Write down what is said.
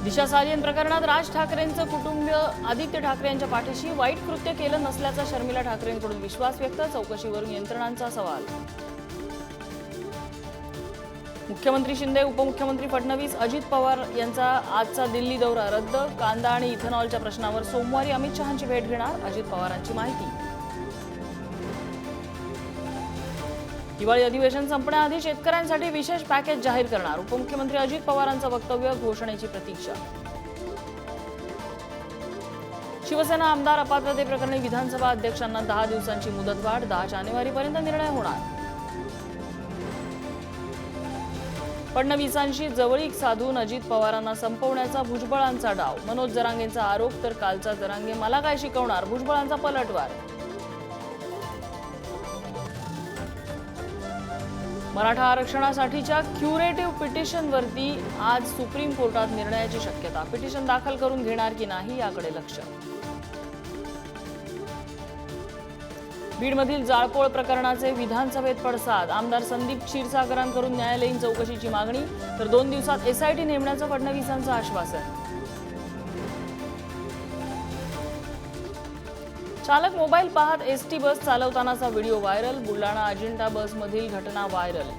दिशा सालियन प्रकरणात राज ठाकरेंचं कुटुंब आदित्य ठाकरे यांच्या पाठीशी वाईट कृत्य केलं नसल्याचा शर्मिला ठाकरेंकडून विश्वास व्यक्त, चौकशीवरून यंत्रणांचा सवाल। मुख्यमंत्री शिंदे, उपमुख्यमंत्री फडणवीस, अजित पवार यांचा आजचा दिल्ली दौरा रद्द, कांदा आणि इथेनॉलच्या प्रश्नावर सोमवारी अमित शहांची भेट घेणार, अजित पवारांची माहिती। दिवाळी अधिवेशन संपण्याआधी शेतकऱ्यांसाठी विशेष पॅकेज जाहीर करणार, उपमुख्यमंत्री अजित पवारांचं वक्तव्य, घोषणेची प्रतीक्षा। शिवसेना आमदार अपात्रतेप्रकरणी विधानसभा अध्यक्षांना 10 दिवसांची मुदतवाढ, 10 जानेवारीपर्यंत निर्णय होणार। फडणवीसांशी जवळीक साधून अजित पवारांना संपवण्याचा भुजबळांचा डाव, मनोज जरांगेंचा आरोप, तर कालचा जरांगे मला काय शिकवणार, भुजबळांचा पलटवार। मराठा आरक्षणासाठीच्या क्युरेटिव्ह पिटिशनवरती आज सुप्रीम कोर्टात निर्णयाची शक्यता, पिटिशन दाखल करून घेणार की नाही याकडे लक्ष। बीडमधील जाळपोळ प्रकरणाचे विधानसभेत पडसाद, आमदार संदीप क्षीरसागरांकडून न्यायालयीन चौकशीची मागणी, तर 2 दिवसात एसआयटी नेमण्याचं फडणवीसांचं आश्वासन। चालक मोबाईल पाहत एसटी बस चालवतानाचा व्हिडिओ व्हायरल, बुलढाणा अजिंठा बसमधील घटना व्हायरल।